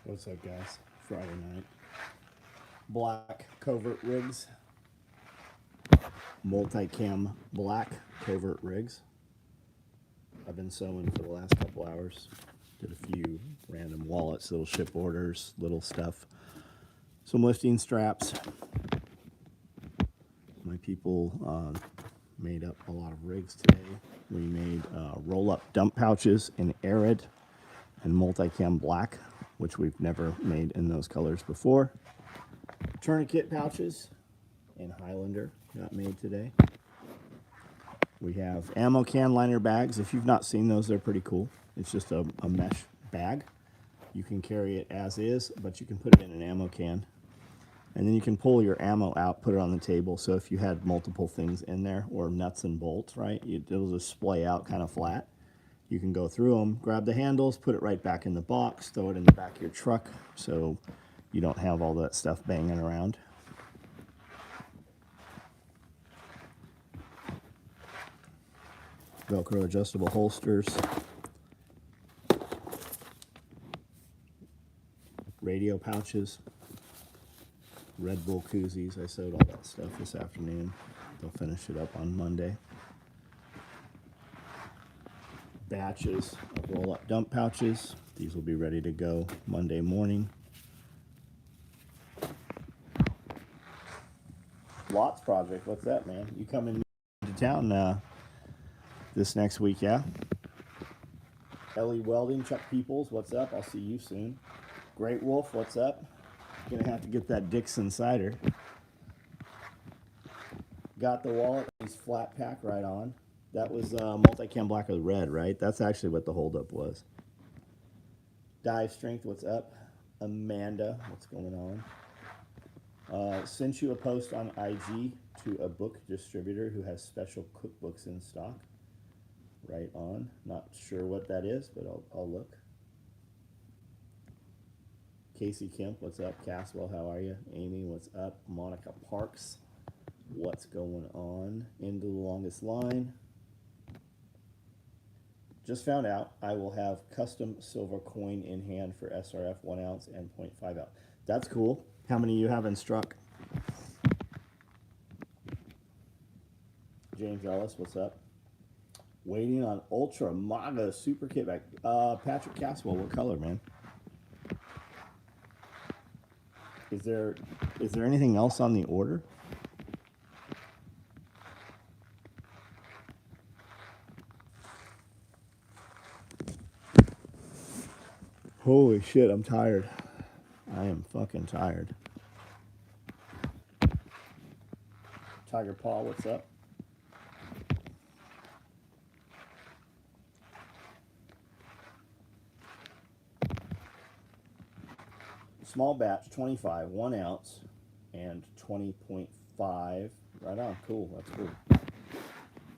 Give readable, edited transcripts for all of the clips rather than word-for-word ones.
What's up, guys? Friday night. Black covert rigs. Multicam black covert rigs. I've been sewing for the last couple hours. Did a few random wallets, little ship orders, little stuff. Some lifting straps. My people made up a lot of rigs today. We made roll-up dump pouches in Arid and multicam black, which we've never made in those colors before. Tourniquet pouches in Highlander got made today. We have ammo can liner bags. If you've not seen those, they're pretty cool. It's just a mesh bag. You can carry it as is, but you can put it in an ammo can. And then you can pull your ammo out, put it on the table. So if you had multiple things in there, or nuts and bolts, right, it'll just splay out kind of flat. You can go through them, grab the handles, put it right back in the box, throw it in the back of your truck so you don't have all that stuff banging around. Velcro adjustable holsters. Radio pouches. Red Bull koozies. I sewed all that stuff this afternoon. They'll finish it up on Monday. Batches of roll-up dump pouches. These will be ready to go Monday morning. Lots project. What's that, man? You coming to town this next week, yeah? Ellie Welding, Chuck Peoples, what's up? I'll see you soon. Great Wolf, what's up? Gonna have to get that Dixon cider. Got the wallet. He's flat pack right on. That was multicam black with red, right? That's actually what the holdup was. Dive Strength, what's up? Amanda, what's going on? Sent you a post on IG to a book distributor who has special cookbooks in stock. Right on. Not sure what that is, but I'll look. Casey Kemp, what's up? Caswell, how are you? Amy, what's up? Monica Parks, what's going on? Into the longest line. Just found out I will have custom silver coin in hand for SRF 1 ounce and 0.5 ounce. That's cool. How many you haven't struck? James Ellis, what's up? Waiting on Ultra MAGA Super Kit back. Patrick Caswell, what color, man? Is there anything else on the order? Holy shit, I'm tired. I am fucking tired. Tiger Paw, what's up? Small batch, 25, 1 ounce, and 20.5. Right on, cool, that's cool.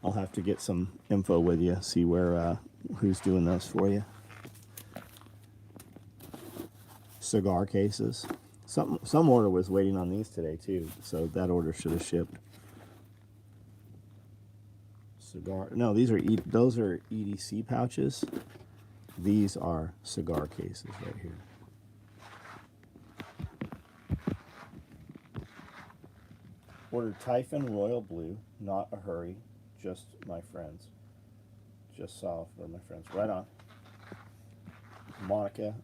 I'll have to get some info with you, see where who's doing those for you. Cigar cases. Some order was waiting on these today too, so that order should have shipped. Cigar. No, those are EDC pouches. These are cigar cases right here. Ordered Typhon Royal Blue, not a hurry, just my friends. Just saw for my friends. Right on. Monica,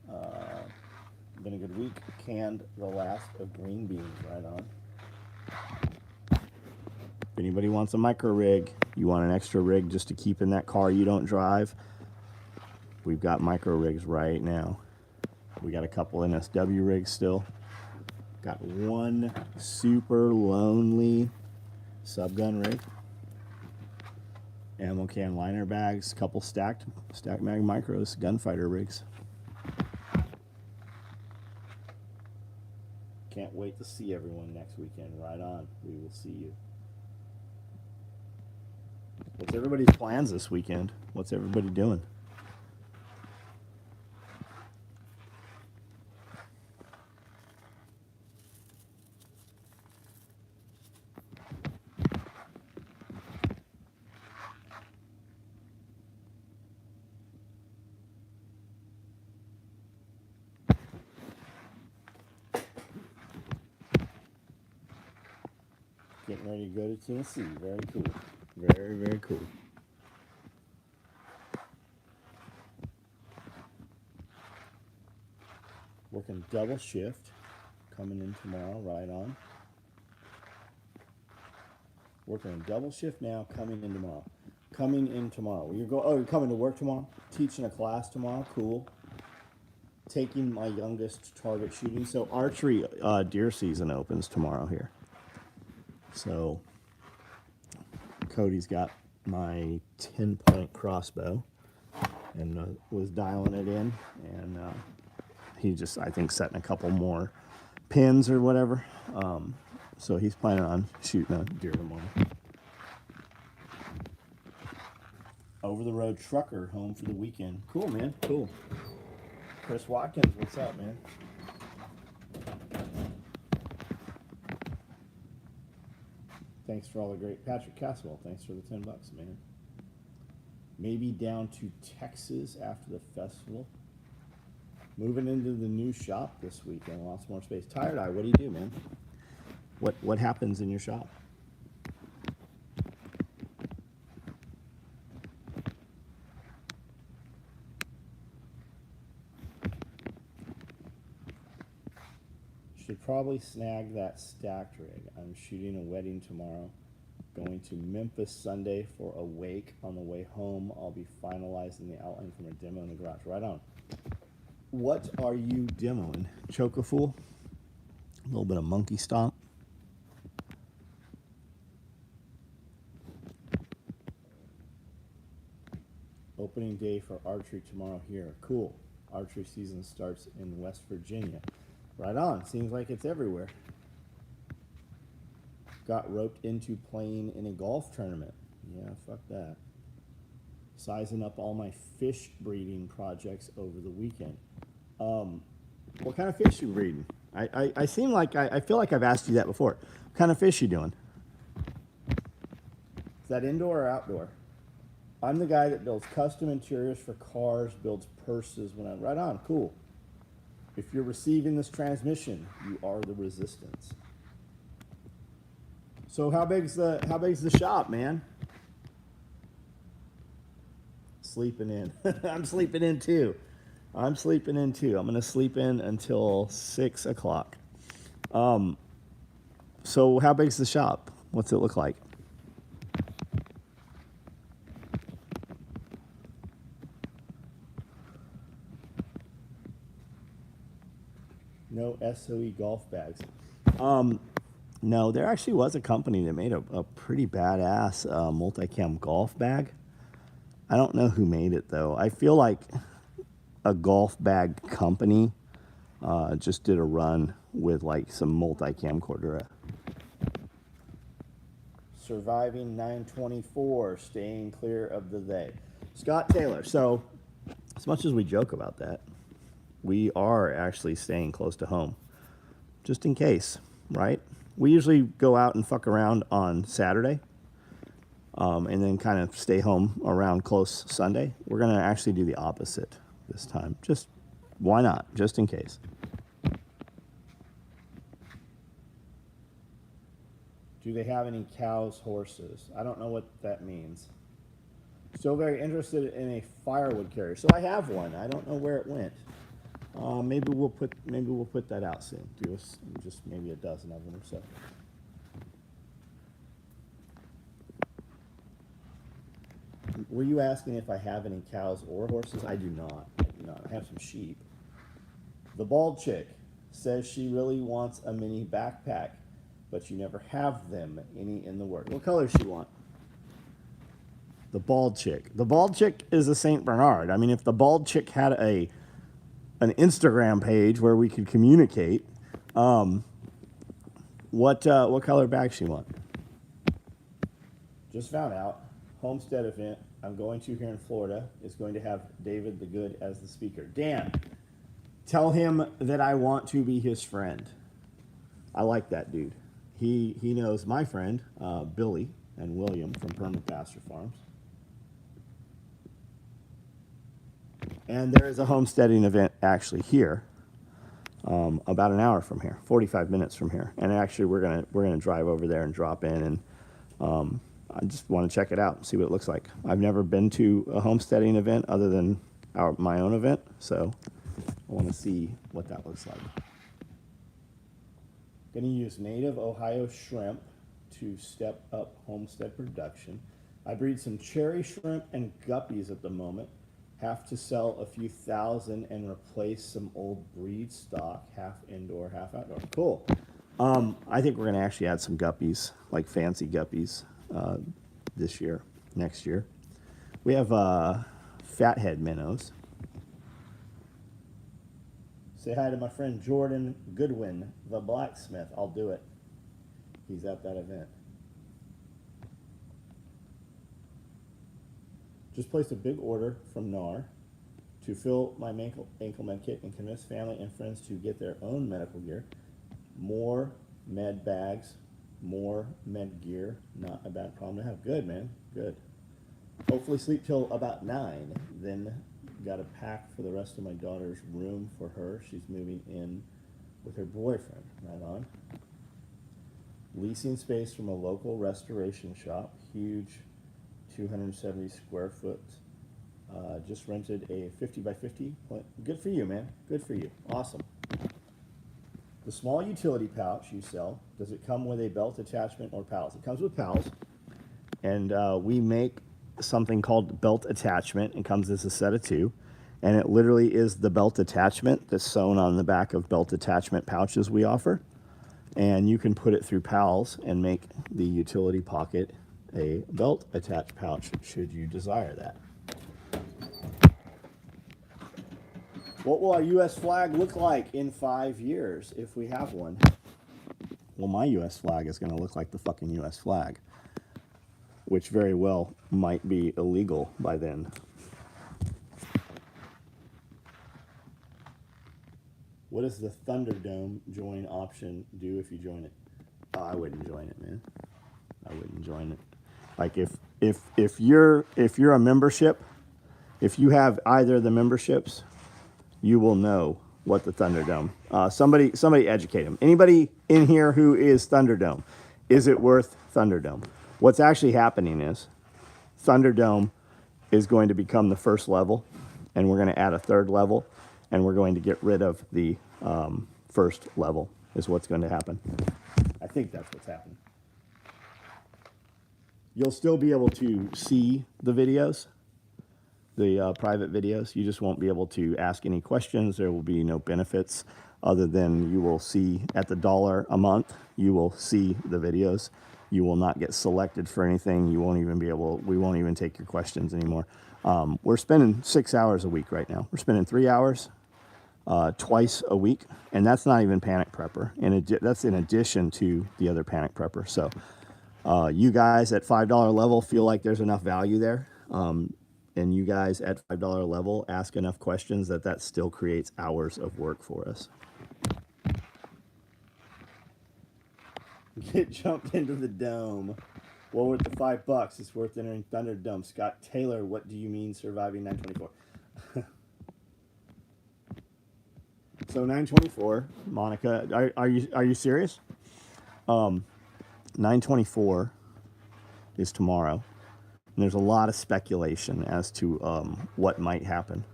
been a good week. Canned the last of green beans. Right on. If anybody wants a micro rig, you want an extra rig just to keep in that car you don't drive, we've got micro rigs right now. We got a couple NSW rigs still. Got one super lonely subgun rig. Ammo can liner bags, couple stacked mag micros, gunfighter rigs. Can't wait to see everyone next weekend. Right on. We will see you. What's everybody's plans this weekend? What's everybody doing? getting ready to go to Tennessee. Very cool. Very, very cool. Working double shift. Coming in tomorrow, right on. Working a double shift now, coming in tomorrow. Coming in tomorrow. You're coming to work tomorrow? Teaching a class tomorrow? Cool. Taking my youngest target shooting. So archery deer season opens tomorrow here. So Cody's got my 10-point crossbow and was dialing it in, and he just, I think, setting a couple more pins or whatever. So he's planning on shooting a deer tomorrow. Over the road trucker home for the weekend. Cool, man. Cool. Chris Watkins, what's up, man? Thanks for all the great. Patrick Caswell, thanks for the $10, man. Maybe down to Texas after the festival. Moving into the new shop this weekend. Lots more space. Tired Eye, what do you do, man? What happens in your shop? Should probably snag that stacked rig. I'm shooting a wedding tomorrow. Going to Memphis Sunday for a wake. On the way home, I'll be finalizing the outline from a demo in the garage. Right on. What are you demoing? Choke-a-fool? A little bit of monkey stomp. Opening day for archery tomorrow here. Cool. Archery season starts in West Virginia. Right on. Seems like it's everywhere. Got roped into playing in a golf tournament. Yeah, fuck that. Sizing up all my fish breeding projects over the weekend. What kind of fish you breeding? I seem like I feel like I've asked you that before. What kind of fish you doing? Is that indoor or outdoor? I'm the guy that builds custom interiors for cars, builds purses when I'm right on. Cool. If you're receiving this transmission, you are the resistance. So how big's the shop, man? Sleeping in. I'm sleeping in too. I'm gonna sleep in until 6 o'clock. So how big's the shop? What's it look like? No SOE golf bags. No, there actually was a company that made a pretty badass multicam golf bag. I don't know who made it though. I feel like a golf bag company just did a run with like some multicam Cordura. Surviving 924, staying clear of the they. Scott Taylor. So as much as we joke about that, we are actually staying close to home, just in case, right? We usually go out and fuck around on Saturday, and then kind of stay home around close Sunday. We're gonna actually do the opposite this time. Just, why not? Just in case. Do they have any cows, horses? I don't know what that means. Still very interested in a firewood carrier. So I have one. I don't know where it went. Maybe we'll put that out soon. Do us just maybe a dozen of them or so. Were you asking if I have any cows or horses? I do not. I have some sheep. The bald chick says she really wants a mini backpack, but you never have them any in the work. What color does she want? The bald chick. The bald chick is a Saint Bernard. I mean, if the bald chick had an Instagram page where we could communicate, what color bag she want? Just found out. Homestead event I'm going to here in Florida is going to have David the Good as the speaker. Dan, tell him that I want to be his friend. I like that dude. He knows my friend, Billy and William from Permanent Pasture Farms. And there is a homesteading event actually here about an hour from here, 45 minutes from here. And actually, we're gonna drive over there and drop in, and I just want to check it out and see what it looks like. I've never been to a homesteading event other than my own event, so I want to see what that looks like. Going to use native Ohio shrimp to step up homestead production. I breed some cherry shrimp and guppies at the moment. Have to sell a few thousand and replace some old breed stock, half indoor, half outdoor. Cool. I think we're going to actually add some guppies, like fancy guppies, this year, next year. We have fathead minnows. Say hi to my friend Jordan Goodwin, the blacksmith. I'll do it. He's at that event. Just placed a big order from NAR to fill my ankle med kit and convince family and friends to get their own medical gear. More med bags, more med gear. Not a bad problem to have. Good, man. Good. Hopefully sleep till about 9. Then got a pack for the rest of my daughter's room for her. She's moving in with her boyfriend. Right on. Leasing space from a local restoration shop. Huge 270 square foot. Just rented a 50 by 50. Good for you, man. Good for you. Awesome. The small utility pouch you sell, does it come with a belt attachment or pals? It comes with pals. And we make something called belt attachment. It comes as a set of 2. And it literally is the belt attachment that's sewn on the back of belt attachment pouches we offer. And you can put it through pals and make the utility pocket a belt attached pouch should you desire that. What will our U.S. flag look like in 5 years if we have one? Well, my U.S. flag is going to look like the fucking U.S. flag, which very well might be illegal by then. What does the Thunderdome join option do if you join it? Oh, I wouldn't join it, man. I wouldn't join it. Like if you're a membership, if you have either of the memberships, you will know what the Thunderdome. Somebody educate them. Anybody in here who is Thunderdome, is it worth Thunderdome? What's actually happening is Thunderdome is going to become the first level, and we're going to add a 3rd level, and we're going to get rid of the first level is what's going to happen. I think that's what's happening. You'll still be able to see the videos, the private videos. You just won't be able to ask any questions. There will be no benefits other than you will see at the $1 a month, you will see the videos. You will not get selected for anything. You won't even be able, we won't even take your questions anymore. We're spending 6 hours a week right now. We're spending 3 hours twice a week, and that's not even Panic Prepper. And that's in addition to the other Panic Prepper. So you guys at $5 level feel like there's enough value there. And you guys at $5 level ask enough questions that still creates hours of work for us. Get jumped into the dome. Well, worth the $5, it's worth entering Thunderdome. Scott Taylor, what do you mean surviving 924? So 924, Monica, are you serious? 924 is tomorrow. And there's a lot of speculation as to what might happen.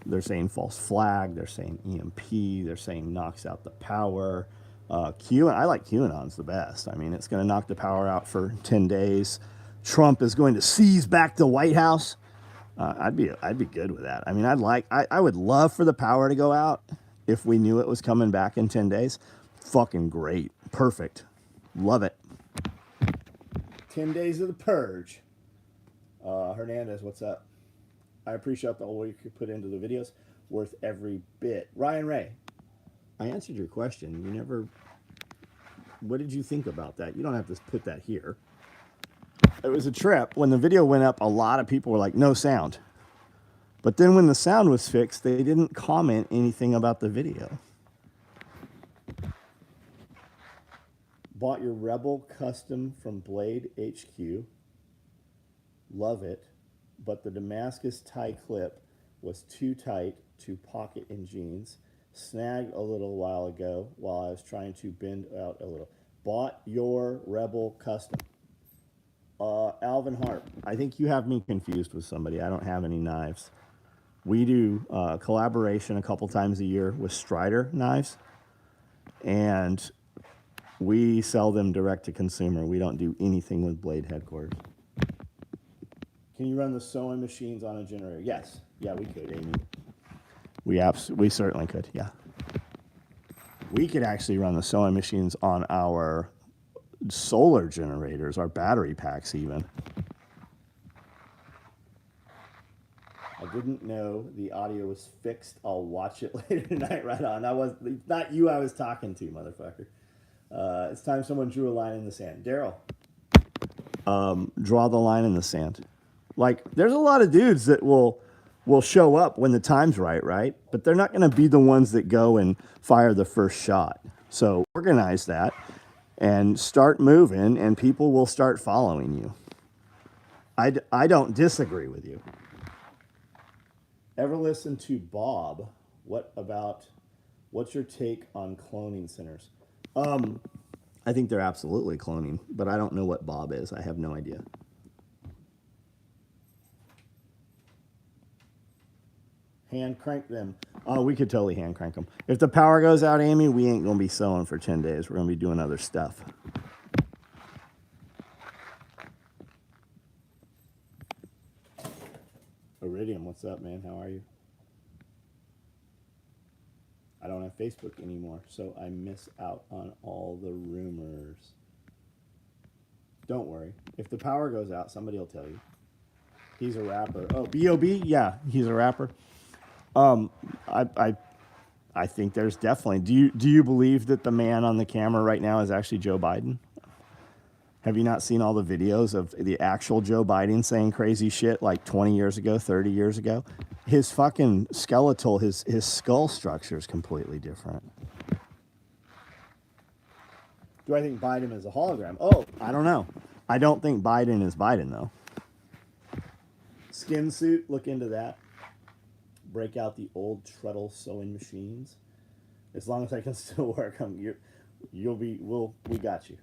They're saying false flag. They're saying EMP. They're saying knocks out the power. I like QAnon's the best. I mean, it's going to knock the power out for 10 days. Trump is going to seize back the White House. I'd be good with that. I mean, I would love for the power to go out if we knew it was coming back in 10 days. Fucking great. Perfect. Love it. 10 days of the purge. Hernandez, what's up? I appreciate the work you put into the videos. Worth every bit. Ryan Ray, I answered your question. You never... What did you think about that? You don't have to put that here. It was a trip. When the video went up, a lot of people were like, no sound. But then when the sound was fixed, they didn't comment anything about the video. Bought your Rebel custom from Blade HQ. Love it. But the Damascus tie clip was too tight to pocket in jeans. Snagged a little while ago while I was trying to bend out a little. Bought your Rebel Custom. Alvin Hart, I think you have me confused with somebody. I don't have any knives. We do collaboration a couple times a year with Strider knives, and we sell them direct to consumer. We don't do anything with Blade Headquarters. Can you run the sewing machines on a generator? Yes. Yeah, we could, Amy. We certainly could, yeah. We could actually run the sewing machines on our solar generators, our battery packs even. I didn't know the audio was fixed. I'll watch it later tonight. Right on. It's not you I was talking to, motherfucker. It's time someone drew a line in the sand. Daryl, draw the line in the sand. Like, there's a lot of dudes that will show up when the time's right? But they're not going to be the ones that go and fire the first shot. So organize that and start moving, and people will start following you. I don't disagree with you. Ever listen to Bob? What's your take on cloning centers? I think they're absolutely cloning, but I don't know what Bob is. I have no idea. Hand crank them. Oh, we could totally hand crank them. If the power goes out, Amy, we ain't going to be sewing for 10 days. We're going to be doing other stuff. Iridium, what's up, man? How are you? I don't have Facebook anymore, so I miss out on all the rumors. Don't worry. If the power goes out, somebody will tell you. He's a rapper. Oh, B.O.B.? Yeah, he's a rapper. I think there's definitely. Do you believe that the man on the camera right now is actually Joe Biden? Have you not seen all the videos of the actual Joe Biden saying crazy shit like 20 years ago, 30 years ago? His fucking skeletal, his skull structure is completely different. Do I think Biden is a hologram? Oh, I don't know. I don't think Biden is Biden, though. Skin suit, look into that. Break out the old treadle sewing machines. As long as I can still work them, we got you.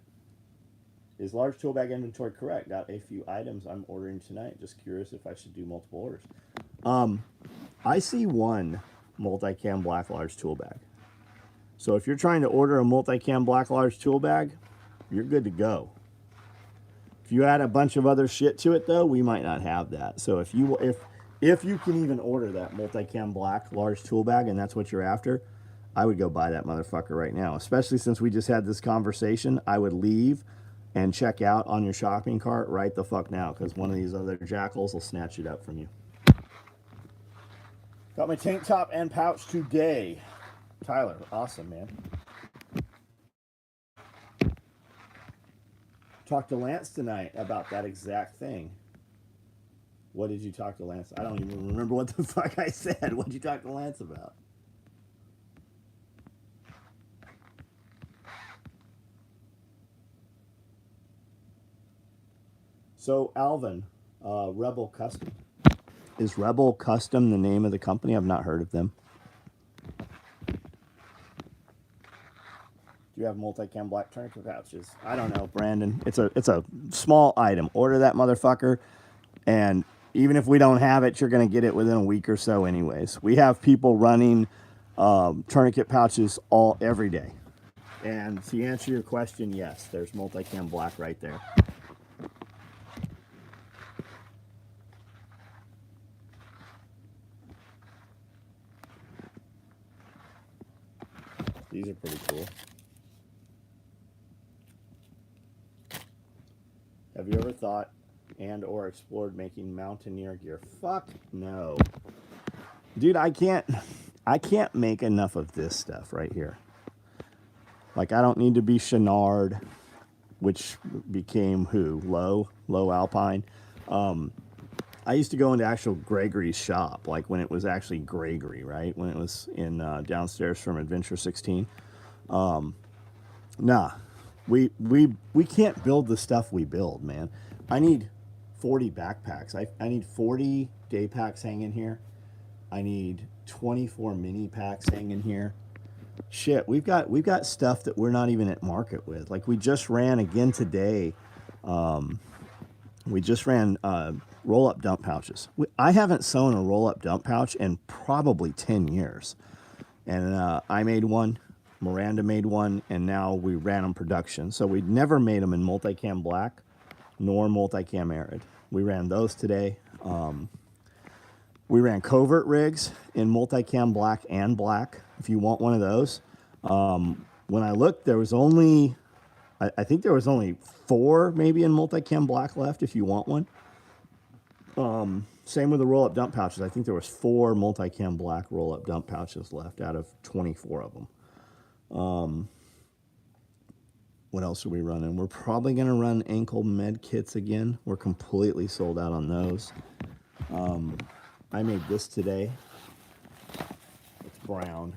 Is large tool bag inventory correct? Got a few items I'm ordering tonight. Just curious if I should do multiple orders. I see one multicam black large tool bag. So if you're trying to order a multicam black large tool bag, you're good to go. If you add a bunch of other shit to it, though, we might not have that. So if you can even order that multicam black large tool bag and that's what you're after, I would go buy that motherfucker right now. Especially since we just had this conversation, I would leave and check out on your shopping cart right the fuck now, because one of these other jackals will snatch it up from you. Got my tank top and pouch today. Tyler, awesome, man. Talked to Lance tonight about that exact thing. What did you talk to Lance? I don't even remember what the fuck I said. What did you talk to Lance about? So, Alvin, Rebel Custom. Is Rebel Custom the name of the company? I've not heard of them. Do you have multicam black tourniquet pouches? I don't know, Brandon. It's a small item. Order that motherfucker, and even if we don't have it, you're going to get it within a week or so anyways. We have people running tourniquet pouches every day. And to answer your question, yes, there's multicam black right there. These are pretty cool. Have you ever thought and or explored making mountaineer gear? Fuck no. Dude, I can't make enough of this stuff right here. Like, I don't need to be Chenard, which became who? Low Alpine. I used to go into actual Gregory's shop, like when it was actually Gregory, right? When it was in downstairs from Adventure 16. Nah, we can't build the stuff we build, man. I need 40 backpacks. I need 40 day packs hanging here. I need 24 mini packs hanging here. Shit, we've got stuff that we're not even at market with. Like we just ran again today. We just ran roll up dump pouches. I haven't sewn a roll up dump pouch in probably 10 years. And I made one, Miranda made one, and now we ran them production. So we'd never made them in multicam black nor multicam arid. We ran those today. We ran covert rigs in multicam black and black, if you want one of those. When I looked, there was only, I think there was only 4 maybe in multicam black left if you want one. Same with the roll-up dump pouches. I think there was 4 multicam black roll-up dump pouches left out of 24 of them. What else are we running? We're probably going to run ankle med kits again. We're completely sold out on those. I made this today. It's brown.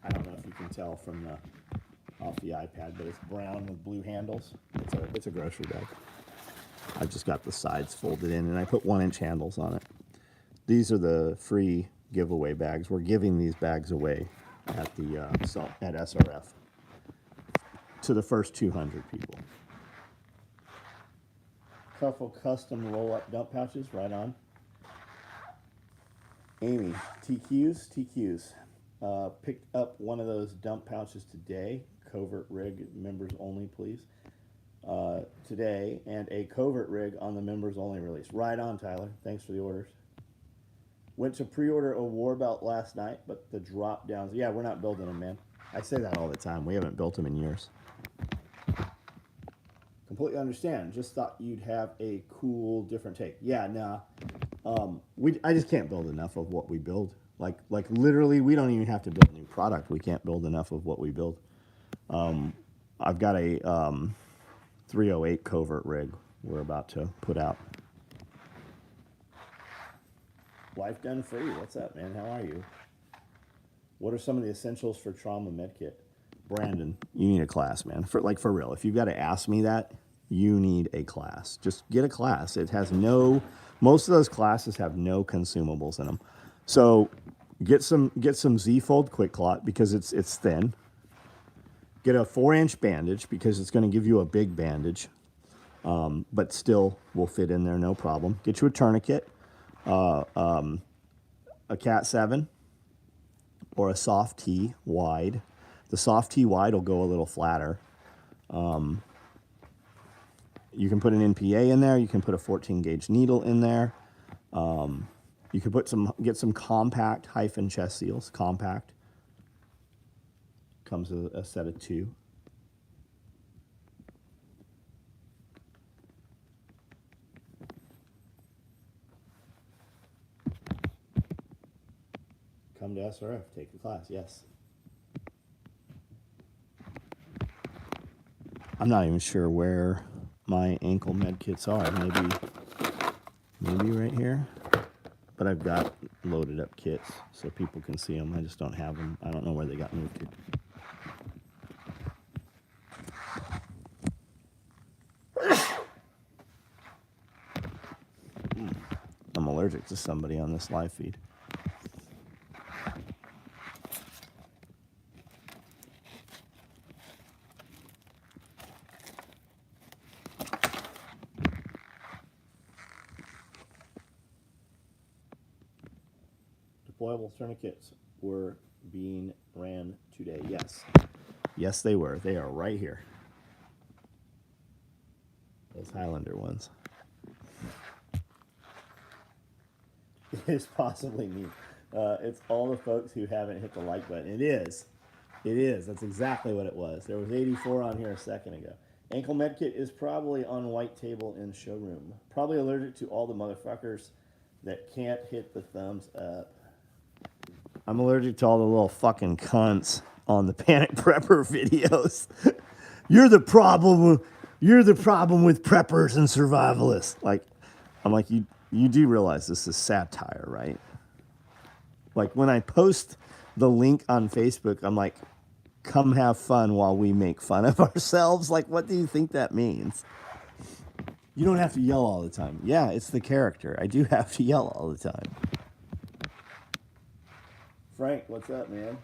I don't know if you can tell from the off the iPad, but it's brown with blue handles. It's a grocery bag. I just got the sides folded in, and I put 1-inch handles on it. These are the free giveaway bags. We're giving these bags away at the at SRF to the first 200 people. Couple custom roll-up dump pouches, right on. Amy, TQs. Picked up one of those dump pouches today. Covert rig, members only, please. Today, and a covert rig on the members only release. Right on, Tyler. Thanks for the orders. Went to pre-order a war belt last night, but the drop downs. Yeah, we're not building them, man. I say that all the time. We haven't built them in years. Completely understand. Just thought you'd have a cool, different take. Yeah, nah. I just can't build enough of what we build. Like literally, we don't even have to build a new product. We can't build enough of what we build. I've got a 308 covert rig we're about to put out. Life Done Free. What's up, man? How are you? What are some of the essentials for trauma medkit? Brandon, you need a class, man. For real. If you've got to ask me that, you need a class. Just get a class. It has most of those classes have no consumables in them. So get some Z-fold quick clot because it's thin. Get a 4-inch bandage because it's going to give you a big bandage, but still will fit in there, no problem. Get you a tourniquet, a Cat 7, or a soft T wide. The soft T wide will go a little flatter. You can put an NPA in there. You can put a 14 gauge needle in there. You can get some compact hyphen chest seals. Compact. Comes with a set of 2. Come to SRF, take the class, yes. I'm not even sure where my ankle med kits are. Maybe right here. But I've got loaded up kits so people can see them. I just don't have them. I don't know where they got moved to. I'm allergic to somebody on this live feed. Deployable tourniquets were being ran today. Yes. Yes, they were. They are right here. Those Highlander ones. It is possibly me. It's all the folks who haven't hit the like button. It is. It is. That's exactly what it was. There was 84 on here a second ago. Ankle medkit is probably on white table in showroom. Probably allergic to all the motherfuckers that can't hit the thumbs up. I'm allergic to all the little fucking cunts on the Panic Prepper videos. You're the problem with preppers and survivalists. I'm like, you do realize this is satire, right? Like when I post the link on Facebook, I'm like, come have fun while we make fun of ourselves. Like, what do you think that means? You don't have to yell all the time. Yeah, it's the character. I do have to yell all the time. Frank, what's up, man?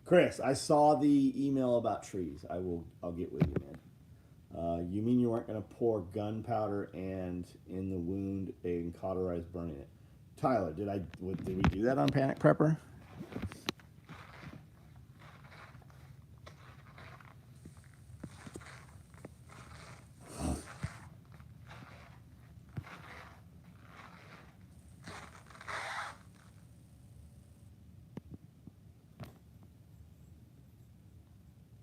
Chris, I saw the email about trees. I'll get with you, man. You mean you weren't going to pour gunpowder and in the wound and cauterize burning it? Tyler, did we do that on Panic Prepper?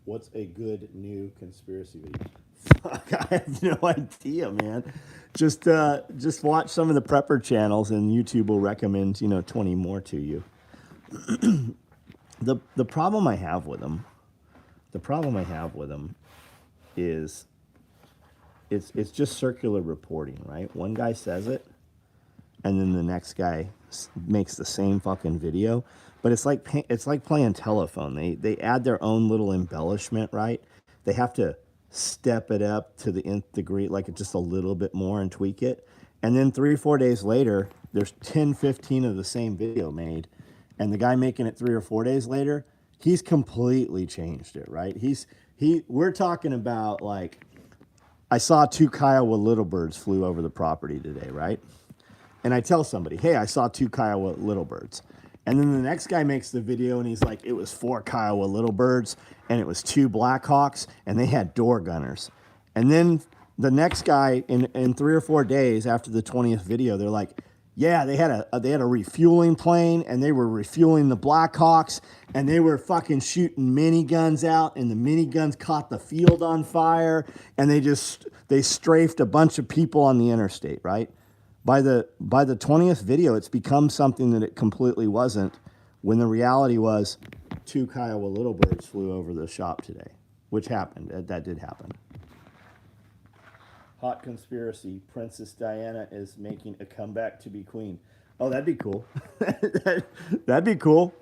What's a good new conspiracy video? Fuck, I have no idea, man. Just watch some of the prepper channels, and YouTube will recommend 20 more to you. The problem I have with them, the problem I have with them, is it's just circular reporting, right? One guy says it, and then the next guy makes the same fucking video. But it's like playing telephone. They add their own little embellishment, right? They have to step it up to the nth degree, like just a little bit more, and tweak it. And then 3 or 4 days later, there's 10, 15 of the same video made, and the guy making it 3 or 4 days later, he's completely changed it, right? We're talking about, like, I saw 2 Kiowa little birds flew over the property today, right? And I tell somebody, hey, I saw 2 Kiowa little birds. And then the next guy makes the video and he's like, it was 4 Kiowa little birds and it was 2 Blackhawks and they had door gunners. And then the next guy in 3 or 4 days after the 20th video, they're like, yeah, they had a refueling plane and they were refueling the Blackhawks and they were fucking shooting miniguns out and the miniguns caught the field on fire and they strafed a bunch of people on the interstate, right? By the 20th video, it's become something that it completely wasn't, when the reality was 2 Kiowa little birds flew over the shop today, which happened. That did happen. Hot conspiracy: Princess Diana is making a comeback to be queen. Oh, that'd be cool. That'd be cool.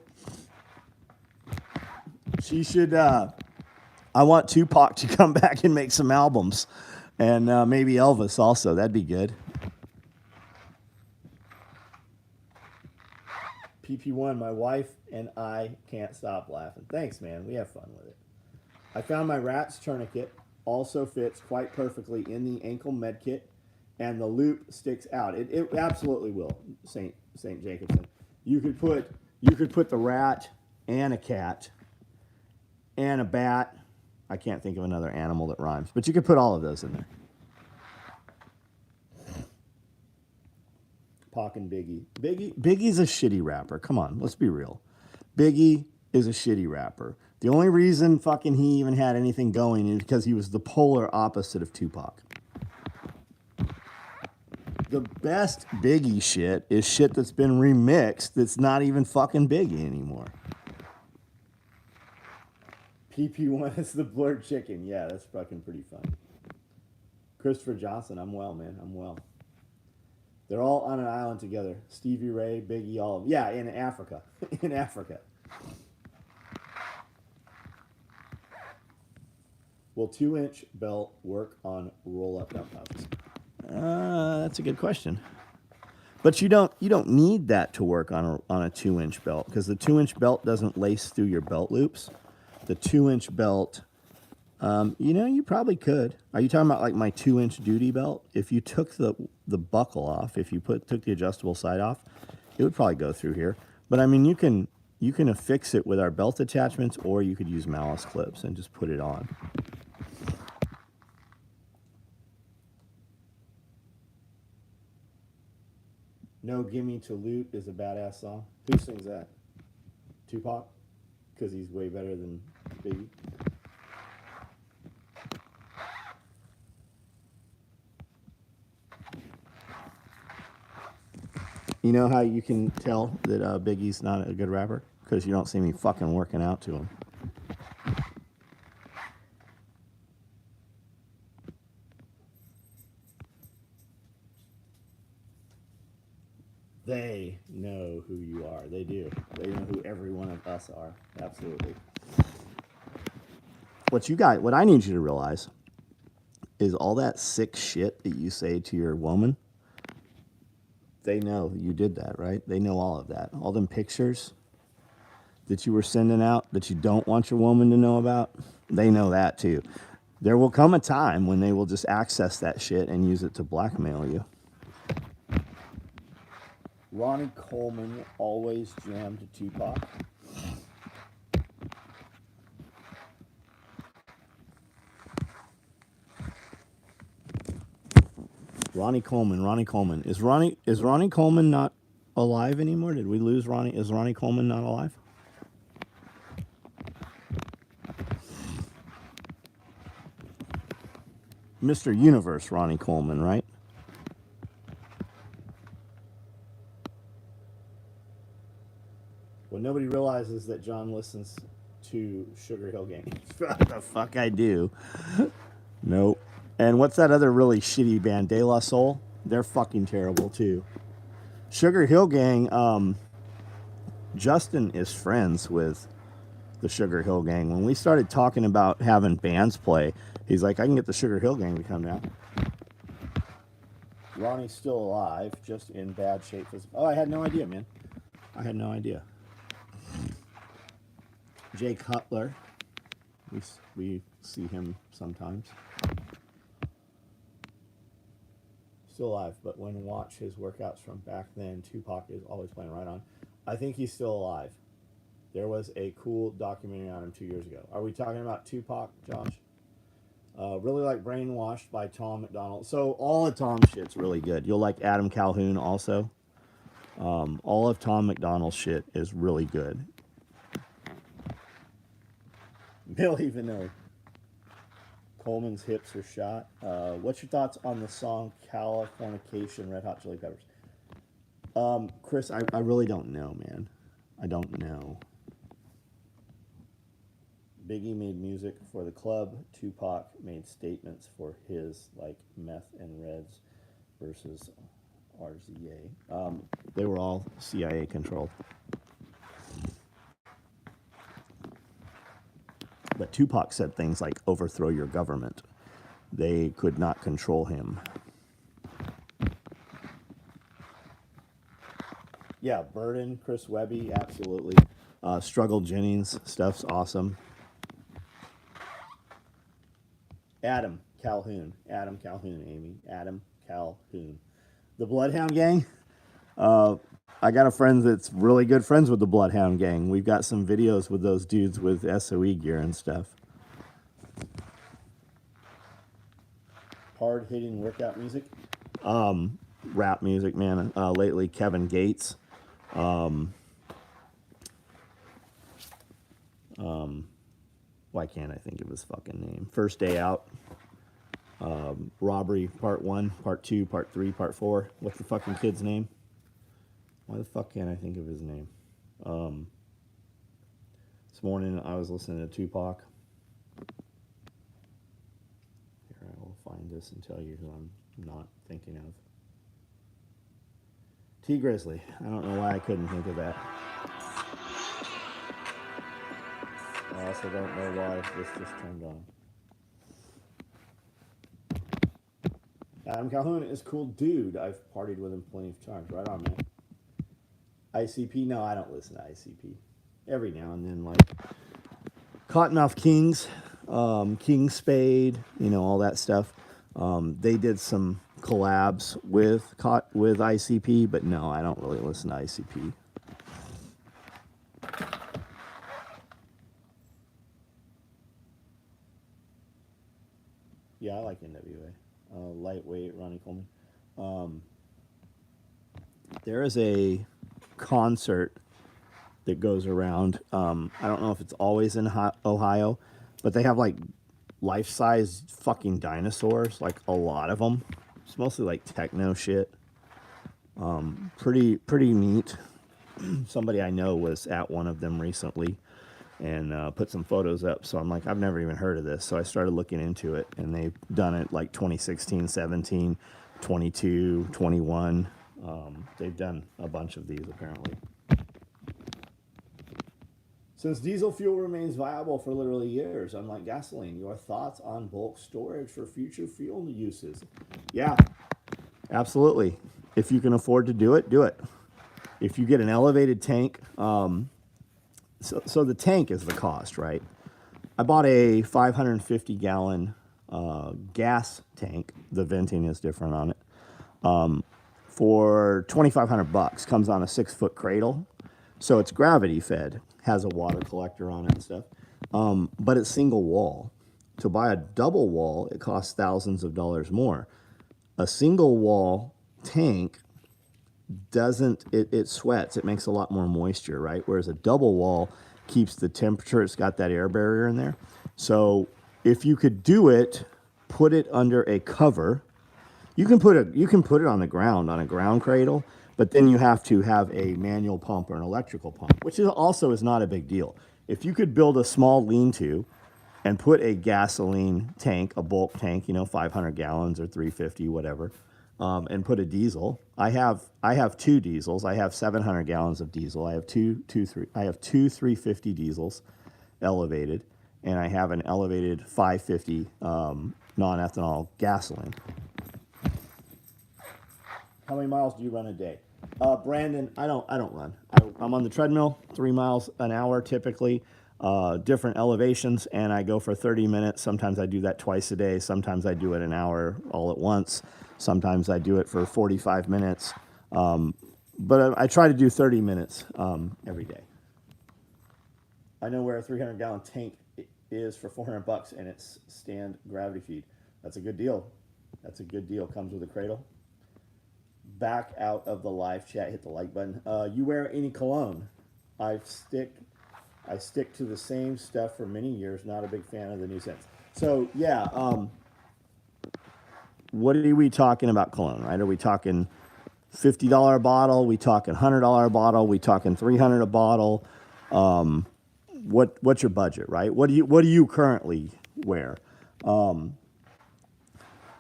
She should. I want Tupac to come back and make some albums, and maybe Elvis also. That'd be good. PP1, my wife and I can't stop laughing. Thanks, man. We have fun with it. I found my rat's tourniquet also fits quite perfectly in the ankle med kit, and the loop sticks out. It absolutely will, Saint Jacobson. You could put the rat and a cat and a bat. I can't think of another animal that rhymes, but you could put all of those in there. Pac and Biggie. Biggie's a shitty rapper. Come on, let's be real. Biggie is a shitty rapper. The only reason fucking he even had anything going is because he was the polar opposite of Tupac. The best Biggie shit is shit that's been remixed that's not even fucking Biggie anymore. PP1 is the blurred chicken. Yeah, that's fucking pretty funny. Christopher Johnson, I'm well, man. I'm well. They're all on an island together. Stevie Ray, Biggie, all of them. Yeah, in Africa. In Africa. Will 2-inch belt work on roll-up dump pouches? That's a good question. But you don't need that to work on a 2-inch belt, because the 2-inch belt doesn't lace through your belt loops. The 2-inch belt, you probably could. Are you talking about like my 2-inch duty belt? If you took the buckle off, if you took the adjustable side off, it would probably go through here. But I mean, you can affix it with our belt attachments, or you could use malice clips and just put it on. No Gimme to Loot is a badass song. Who sings that? Tupac? Because he's way better than Biggie. You know how you can tell that Biggie's not a good rapper? Because you don't see me fucking working out to him. They know who you are. They do. They know who every one of us are. Absolutely. What I need you to realize is all that sick shit that you say to your woman, they know you did that, right? They know all of that. All them pictures. that you were sending out that you don't want your woman to know about, they know that too. There will come a time when they will just access that shit and use it to blackmail you. Ronnie Coleman always jammed Tupac. Ronnie Coleman. Is Ronnie Coleman not alive anymore? Did we lose Ronnie? Is Ronnie Coleman not alive? Mr. Universe Ronnie Coleman, right? What nobody realizes that John listens to Sugar Hill Gang. What the fuck I do? Nope. And what's that other really shitty band, De La Soul? They're fucking terrible too. Sugar Hill Gang, Justin is friends with the Sugar Hill Gang. When we started talking about having bands play, he's like, I can get the Sugar Hill Gang to come down. Ronnie's still alive, just in bad shape. Oh, I had no idea, man. I had no idea. Jay Cutler. We see him sometimes. Still alive, but when watch his workouts from back then, Tupac is always playing right on. I think he's still alive. There was a cool documentary on him 2 years ago. Are we talking about Tupac, Josh? Really like Brainwashed by Tom McDonald. So all of Tom's shit's really good. You'll like Adam Calhoun also. All of Tom McDonald's shit is really good. Bill even know Coleman's hips are shot. What's your thoughts on the song Californication, Red Hot Chili Peppers? Chris, I really don't know, man. I don't know. Biggie made music for the club. Tupac made statements for his, like Meth and Reds versus RZA. They were all CIA controlled. But Tupac said things like overthrow your government. They could not control him. Yeah, Burden, Chris Webby, absolutely. Struggle Jennings, stuff's awesome. Adam Calhoun, Amy. Adam Calhoun. The Bloodhound Gang. I got a friend that's really good friends with the Bloodhound Gang. We've got some videos with those dudes with SOE gear and stuff. Hard-hitting workout music. Rap music, man. Lately, Kevin Gates. Why can't I think of his fucking name? First Day Out. Robbery Part 1, Part 2, Part 3, Part 4. What's the fucking kid's name? Why the fuck can't I think of his name? This morning I was listening to Tupac. Here, I will find this and tell you who I'm not thinking of. T. Grizzly. I don't know why I couldn't think of that. I also don't know why this just turned on. Adam Calhoun is a cool dude. I've partied with him plenty of times. Right on, man. ICP? No, I don't listen to ICP. Every now and then, like Cottonmouth Kings, King Spade, all that stuff. They did some collabs with ICP, but no, I don't really listen to ICP. Yeah, I like NWA. Lightweight, Ronnie Coleman. There is a concert that goes around. I don't know if it's always in Ohio, but they have like life-size fucking dinosaurs, like a lot of them. It's mostly like techno shit. Pretty neat. Somebody I know was at one of them recently and put some photos up. So I'm like, I've never even heard of this. So I started looking into it, and they've done it like 2016, 17, 22, 21. They've done a bunch of these apparently. Since diesel fuel remains viable for literally years, unlike gasoline, your thoughts on bulk storage for future fuel uses? Yeah, absolutely. If you can afford to do it, do it. If you get an elevated tank, So the tank is the cost, right? I bought a 550 gallon gas tank. The venting is different on it. For $2,500. Comes on a 6-foot cradle, so it's gravity fed. Has a water collector on it and stuff. But it's single wall. To buy a double wall, it costs thousands of dollars more. A single wall tank doesn't, it sweats. It makes a lot more moisture, right? Whereas a double wall keeps the temperature. It's got that air barrier in there. So if you could do it, put it under a cover. You can put it on the ground, on a ground cradle, but then you have to have a manual pump or an electrical pump, which is not a big deal. If you could build a small lean-to and put a gasoline tank, a bulk tank, 500 gallons or 350, whatever, and put a diesel. I have 2 diesels. I have 700 gallons of diesel. I have two 350 diesels, elevated, and I have an elevated 550 non-ethanol gasoline. How many miles do you run a day? Brandon, I don't run. I'm on the treadmill, 3 miles an hour typically, different elevations, and I go for 30 minutes. Sometimes I do that twice a day. Sometimes I do it an hour all at once. Sometimes I do it for 45 minutes. But I try to do 30 minutes every day. I know where a 300-gallon tank is for $400, and it's stand gravity feed. That's a good deal. Comes with a cradle. Back out of the live chat, hit the like button. You wear any cologne? I stick to the same stuff for many years. Not a big fan of the new scents. So yeah, what are we talking about cologne, right? Are we talking $50 a bottle? We talking $100 a bottle? We talking $300 a bottle? What's your budget, right? What do you currently wear?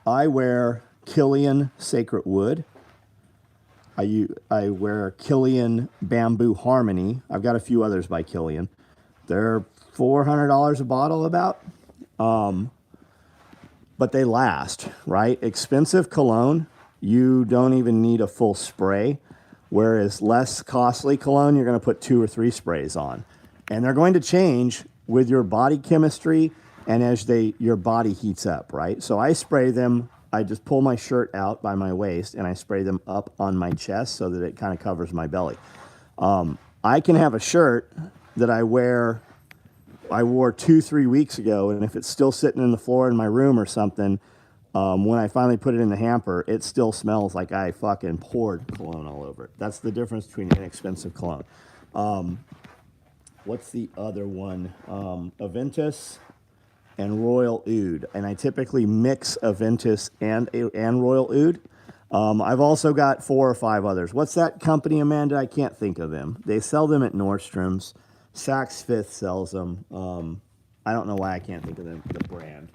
I wear Killian Sacred Wood. I wear Killian Bamboo Harmony. I've got a few others by Killian. They're $400 a bottle about. But they last, right? Expensive cologne, you don't even need a full spray. Whereas less costly cologne, you're going to put 2 or 3 sprays on. And they're going to change with your body chemistry and as your body heats up, right? So I spray them. I just pull my shirt out by my waist and I spray them up on my chest so that it kind of covers my belly. I can have a shirt that I wore 2-3 weeks ago, and if it's still sitting in the floor in my room or something, when I finally put it in the hamper, it still smells like I fucking poured cologne all over it. That's the difference between inexpensive cologne. What's the other one? Aventus and Royal Oud, and I typically mix Aventus and Royal Oud. I've also got 4 or 5 others. What's that company, Amanda? I can't think of them. They sell them at Nordstrom's. Saks Fifth sells them. I don't know why I can't think of the brand.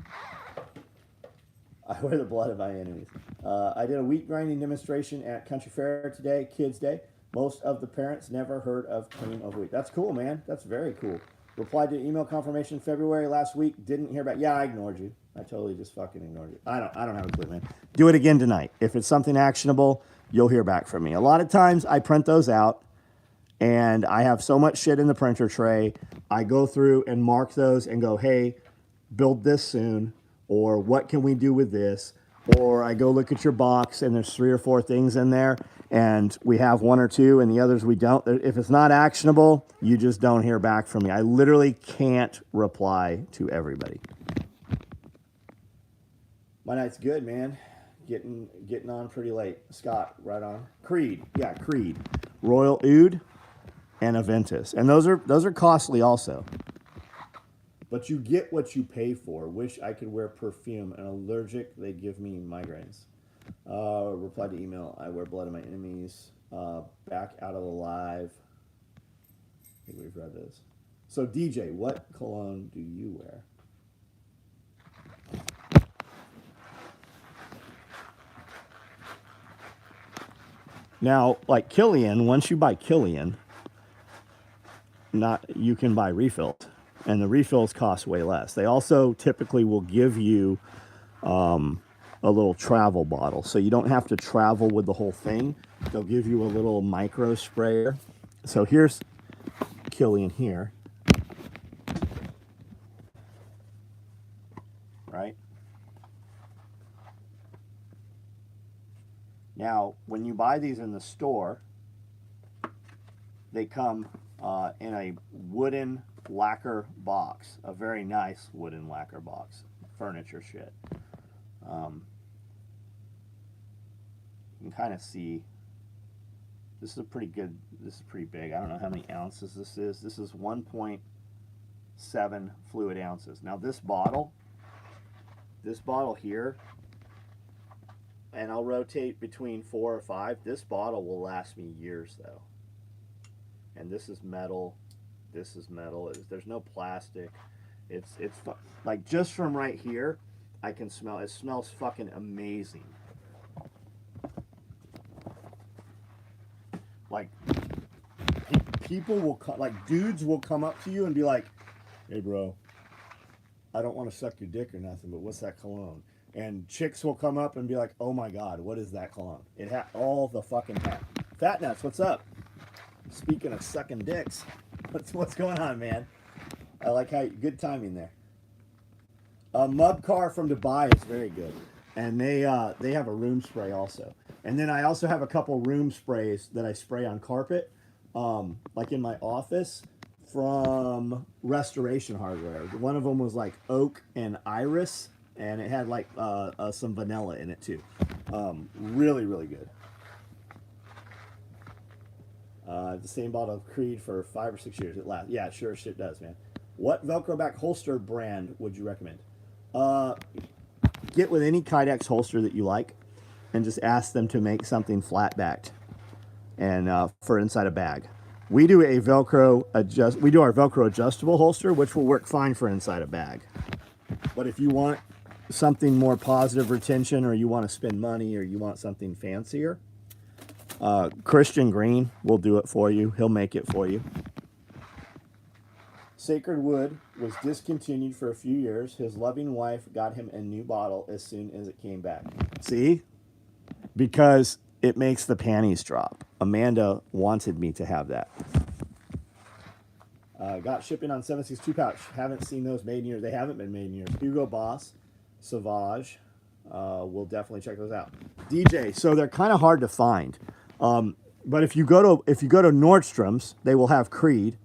I wear the blood of my enemies. I did a wheat grinding demonstration at Country Fair today, Kids Day. Most of the parents never heard of clean over wheat. That's cool, man. That's very cool. Replied to email confirmation February last week. Didn't hear back. Yeah, I ignored you. I totally just fucking ignored you. I don't have a clue, man. Do it again tonight. If it's something actionable, you'll hear back from me. A lot of times I print those out and I have so much shit in the printer tray. I go through and mark those and go, hey, build this soon, or what can we do with this? Or I go look at your box and there's 3 or 4 things in there and we have 1 or 2 and the others we don't. If it's not actionable, you just don't hear back from me. I literally can't reply to everybody. My night's good, man. Getting on pretty late. Scott, right on. Creed. Yeah, Creed. Royal Oud and Aventus. And those are costly also. But you get what you pay for. Wish I could wear perfume. And allergic, they give me migraines. Reply to email. I wear blood of my enemies. Back out of the live. I think we've read this. So DJ, what cologne do you wear? Now, like Killian, once you buy Killian, you can buy refills, and the refills cost way less. They also typically will give you a little travel bottle, so you don't have to travel with the whole thing. They'll give you a little micro sprayer. So here's Killian here, right? Now, when you buy these in the store, they come in a wooden lacquer box, a very nice wooden lacquer box, furniture shit. You can kind of see, this is a pretty good, this is pretty big. I don't know how many ounces this is. This is 1.7 fluid ounces. Now this bottle here, and I'll rotate between 4 or 5. This bottle will last me years though. And this is metal. This is metal. There's no plastic. It's like just from right here, I can smell. It smells fucking amazing. Like people will like dudes will come up to you and be like, "Hey, bro, I don't want to suck your dick or nothing, but what's that cologne?" And chicks will come up and be like, "Oh my God, what is that cologne?" It had all the fucking fat nuts. What's up? Speaking of sucking dicks, what's going on, man? I like how good timing there. Mud Car from Dubai is very good, and they have a room spray also. And then I also have a couple room sprays that I spray on carpet, like in my office, from Restoration Hardware. One of them was like oak and iris, and it had like some vanilla in it too. Really, really good. The same bottle of Creed for 5 or 6 years. It lasts. Yeah, sure shit does, man. What Velcro back holster brand would you recommend? Get with any Kydex holster that you like, and just ask them to make something flat backed and for inside a bag. We do a Velcro we do our Velcro adjustable holster, which will work fine for inside a bag. But if you want something more positive retention, or you want to spend money, or you want something fancier, Christian Green will do it for you. He'll make it for you. Sacred Wood was discontinued for a few years. His loving wife got him a new bottle as soon as it came back. See? Because it makes the panties drop. Amanda wanted me to have that. Got shipping on 762 pouch. Haven't seen those made in years. They haven't been made in years. Hugo Boss, Sauvage. We'll definitely check those out. DJ. So they're kind of hard to find. But if you go to Nordstrom's, they will have Creed.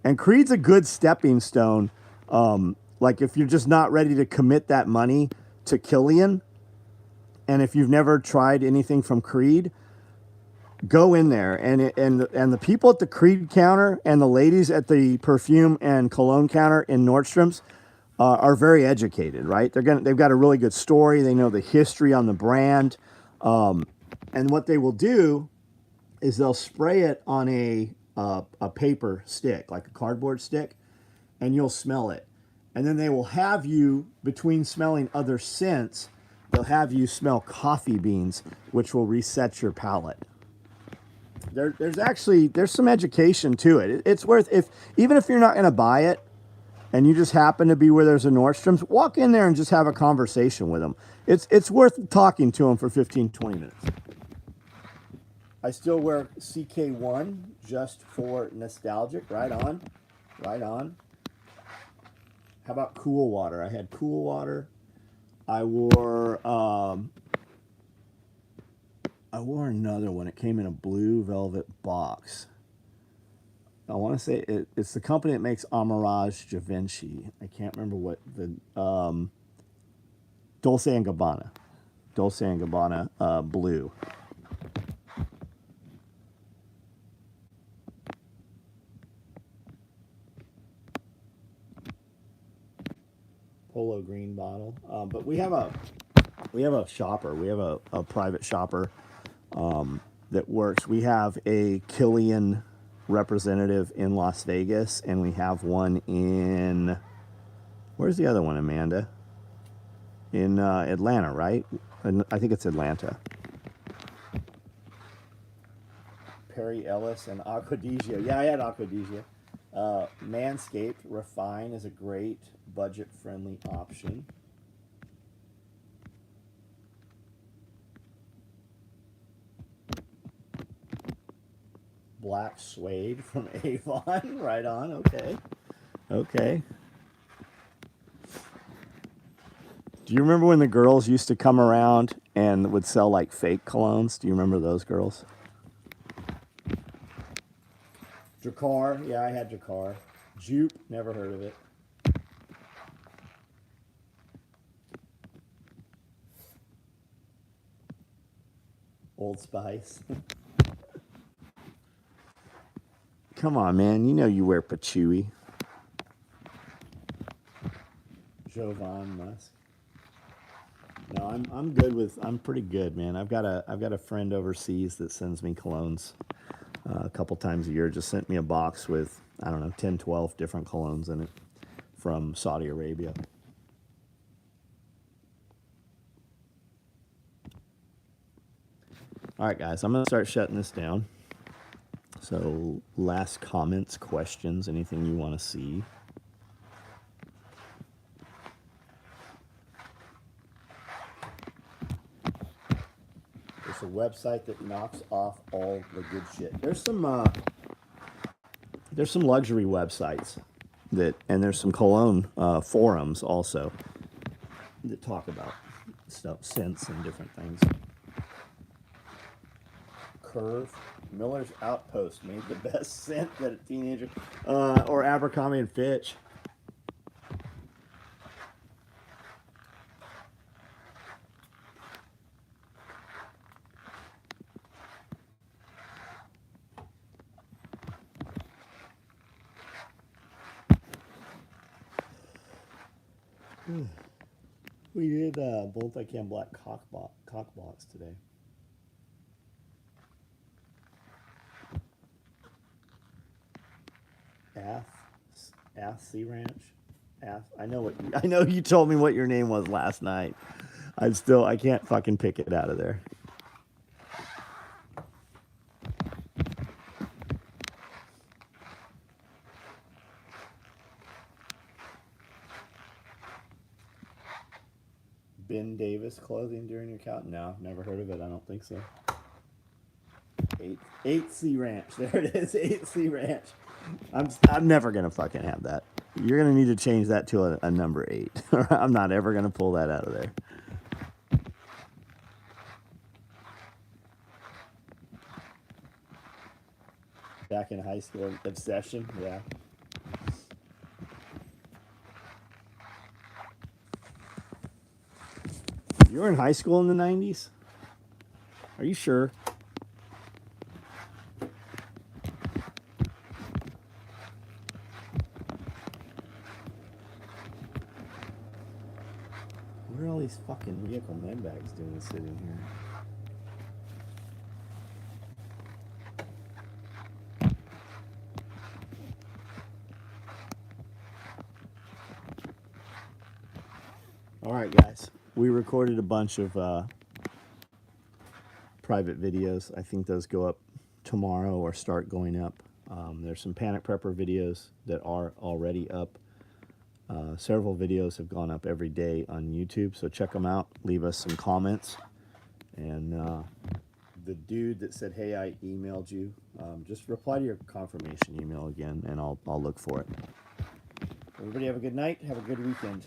And Creed's a good stepping stone. Like if you're just not ready to commit that money to Killian, and if you've never tried anything from Creed, go in there. And the people at the Creed counter and the ladies at the perfume and cologne counter in Nordstrom's are very educated, right? They've got a really good story. They know the history on the brand. And what they will do is they'll spray it on a paper stick, like a cardboard stick, and you'll smell it. And then they will have you, between smelling other scents, they'll have you smell coffee beans, which will reset your palate. There's some education to it. It's worth, even if you're not going to buy it, and you just happen to be where there's a Nordstrom's, walk in there and just have a conversation with them. It's worth talking to them for 15, 20 minutes. I still wear CK1 just for nostalgic. Right on. Right on. How about Cool Water? I had Cool Water. I wore another one. It came in a blue velvet box. I want to say it's the company that makes Amarage Givenchy. I can't remember what the Dolce & Gabbana. Dolce & Gabbana blue. Polo green bottle. But we have a shopper. We have a private shopper that works. We have a Killian representative in Las Vegas, and we have one in, where's the other one, Amanda? In Atlanta, right? I think it's Atlanta. Perry Ellis and Aquadesia. Yeah, I had Aquadesia. Manscaped Refine is a great budget-friendly option. black suede from Avon. Right on. Okay. Okay. Do you remember when the girls used to come around and would sell like fake colognes? Do you remember those girls? Dracar. Yeah, I had Dracar. Jupe. Never heard of it. Old Spice. Come on, man. You know you wear patchouli. Jovan Musk. No, I'm good with. I'm pretty good, man. I've got a friend overseas that sends me colognes a couple times a year. Just sent me a box with, I don't know, 10, 12 different colognes in it from Saudi Arabia. All right, guys, I'm gonna start shutting this down. So, last comments, questions, anything you want to see. It's a website that knocks off all the good shit. There's some luxury websites and there's some cologne forums also that talk about stuff, scents and different things. Curve. Miller's Outpost made the best scent that a teenager, or Abercrombie and Fitch. We did multi-cam black cock box today. Sea Ranch. I know you told me what your name was last night. I can't fucking pick it out of there. Ben Davis clothing during your count? No, never heard of it. I don't think so. 8C Ranch. There it is. 8C Ranch. I'm never gonna fucking have that. You're gonna need to change that to a number 8. I'm not ever gonna pull that out of there. Back in high school, obsession. Yeah. You were in high school in the 90s? Are you sure? What are all these fucking vehicle med bags doing sitting here? All right, guys. We recorded a bunch of private videos. I think those go up tomorrow or start going up. There's some Panic Prepper videos that are already up. Several videos have gone up every day on YouTube, so check them out. Leave us some comments. And the dude that said, hey, I emailed you, just reply to your confirmation email again, and I'll look for it. Everybody have a good night. Have a good weekend.